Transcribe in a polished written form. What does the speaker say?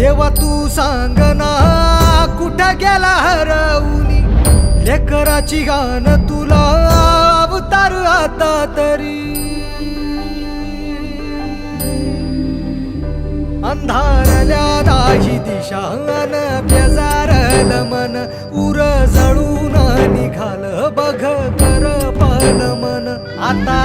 जेव्हा तू सांगना कुठं गेला हरवूनी, लेकराची गाण तुला अवतार आता तरी. अंधारल्या दाही दिशा अन बेजारल मन, उर जळून निघाल बघ कर पाल मन. आता